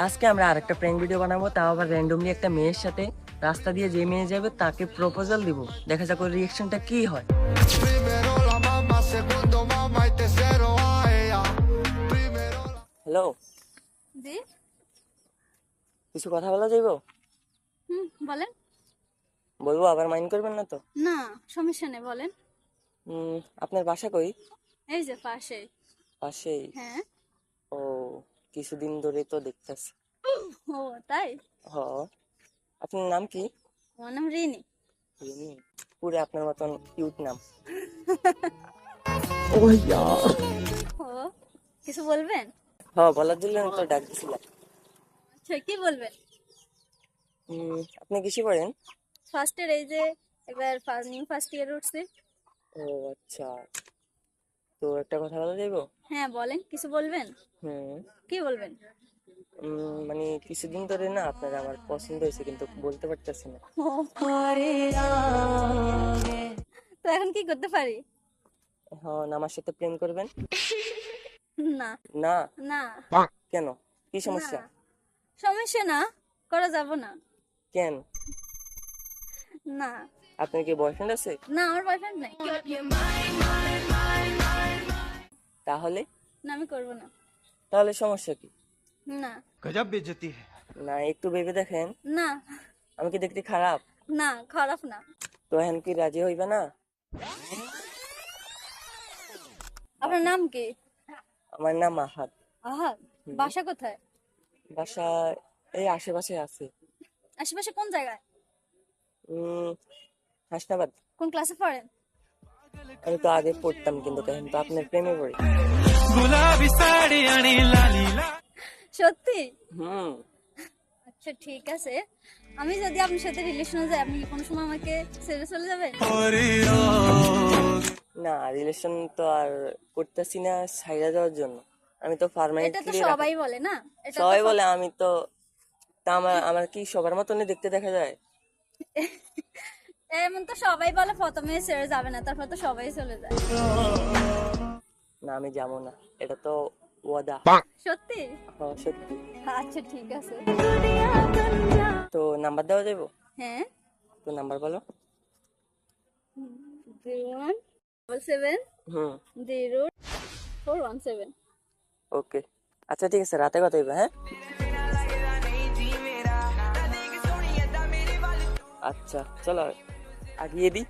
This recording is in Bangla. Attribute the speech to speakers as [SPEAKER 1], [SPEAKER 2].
[SPEAKER 1] আজকে আমরা আরেকটা প্র্যাঙ্ক ভিডিও বানাবো, তাও আবার র্যান্ডমলি একটা মেয়ের সাথে। রাস্তা দিয়ে যে মেয়ে যাবে তাকে প্রপোজাল দিব, দেখা যাক ওর রিঅ্যাকশনটা কি হয়। হ্যালো,
[SPEAKER 2] জি।
[SPEAKER 1] কিছু কথা বলা যাইবো?
[SPEAKER 2] বলেন।
[SPEAKER 1] বলবো, আবার মাইন্ড করবেন না তো?
[SPEAKER 2] না, সমস্যা নেই, বলেন।
[SPEAKER 1] আপনার বাসা কই?
[SPEAKER 2] এই যে পাশে।
[SPEAKER 1] পাশেই?
[SPEAKER 2] হ্যাঁ।
[SPEAKER 1] ও, কিছুদিন ধরে তো দেখতেছি।
[SPEAKER 2] ও তাই?
[SPEAKER 1] হ। আপনার নাম কি?
[SPEAKER 2] আমার নাম রিনি।
[SPEAKER 1] রিমি? পুরো আপনার মতন কিউট নাম। ও ইয়ার।
[SPEAKER 2] ও, কিছু বলবেন?
[SPEAKER 1] বলার জন্য তো ডাক দিছিলাম।
[SPEAKER 2] আচ্ছা, কি বলবেন?
[SPEAKER 1] আপনি কিসে পড়েন?
[SPEAKER 2] ফার্স্ট ইয়ার, এই যে এবার নিউ ফার্স্ট ইয়ার উঠছে।
[SPEAKER 1] ও আচ্ছা, তো একটা কথা বলা যাইবো?
[SPEAKER 2] হ্যাঁ বলেন, কিছু বলবেন?
[SPEAKER 1] হুম
[SPEAKER 2] কি বলবেন?
[SPEAKER 1] মানে কিছুদিন ধরে না আপনার আমার পছন্দ হয়েছে, কিন্তু বলতে পারতেছি না।
[SPEAKER 2] ও, তো এখন কি করতে পারি?
[SPEAKER 1] এখন আমার সাথে প্রেম করবেন?
[SPEAKER 2] না।
[SPEAKER 1] না?
[SPEAKER 2] না।
[SPEAKER 1] কেন, কি সমস্যা?
[SPEAKER 2] না, সমস্যা না, করা যাব না।
[SPEAKER 1] কেন?
[SPEAKER 2] না।
[SPEAKER 1] আপনার কি বয়ফ্রেন্ড আছে?
[SPEAKER 2] না, আমার বয়ফ্রেন্ড নাই।
[SPEAKER 1] তাহলে?
[SPEAKER 2] না, আমি করব না।
[SPEAKER 1] তাহলে সমস্যা কি?
[SPEAKER 2] না।
[SPEAKER 3] गजब बेइज्जती है।
[SPEAKER 1] না, একটু ভেবে দেখেন।
[SPEAKER 2] না।
[SPEAKER 1] আমি কি দেখতে খারাপ?
[SPEAKER 2] না, খারাপ না।
[SPEAKER 1] তো এখন কি রাজি হইবে না?
[SPEAKER 2] আপনার নাম কি?
[SPEAKER 1] আমার নাম আহাদ।
[SPEAKER 2] আহাদ। বাসা কোথায়?
[SPEAKER 1] বাসা এই আশেপাশে আছে।
[SPEAKER 2] আশেপাশে কোন জায়গায়?
[SPEAKER 1] হাসনাবাদ।
[SPEAKER 2] কোন ক্লাসে পড়েন?
[SPEAKER 1] আমি তো আগে পড়তাম, কিন্তু এখন তো আপনার প্রেমে পড়ি।
[SPEAKER 2] সত্যি?
[SPEAKER 1] হুম
[SPEAKER 2] আচ্ছা ঠিক আছে, আমি যদি আপনার সাথে রিলেশনে যাই, আপনি কি কোনো সময় আমাকে ছেড়ে চলে যাবেন?
[SPEAKER 1] না, রিলেশন তো আর করতেছি না ছাইড়া যাওয়ার জন্য। আমি তো
[SPEAKER 2] এটা তো
[SPEAKER 1] পার্মানেন্টলি
[SPEAKER 2] সবাই বলে না, এটা তো
[SPEAKER 1] সবাই বলে। আমি তো তা আমার আমার কি সবার মতনই দেখতে দেখা যায়?
[SPEAKER 2] এমন তো সবাই বলে প্রথমে ছেড়ে যাবে না, তারপর তো সবাই চলে যায়।
[SPEAKER 1] না, আমি যাবো না, এটা তো ওয়াদা।
[SPEAKER 2] সত্যি?
[SPEAKER 1] সত্যি।
[SPEAKER 2] আচ্ছা ঠিক আছে।
[SPEAKER 1] তো নাম্বার দেওয়া যাবো?
[SPEAKER 2] হ্যাঁ।
[SPEAKER 1] তো নাম্বার বলো।
[SPEAKER 2] 0177
[SPEAKER 1] হুম
[SPEAKER 2] 0417।
[SPEAKER 1] ওকে, আচ্ছা ঠিক আছে, রাতে কথা হইবে। হ্যাঁ আচ্ছা, চলো আগিয়ে দিই।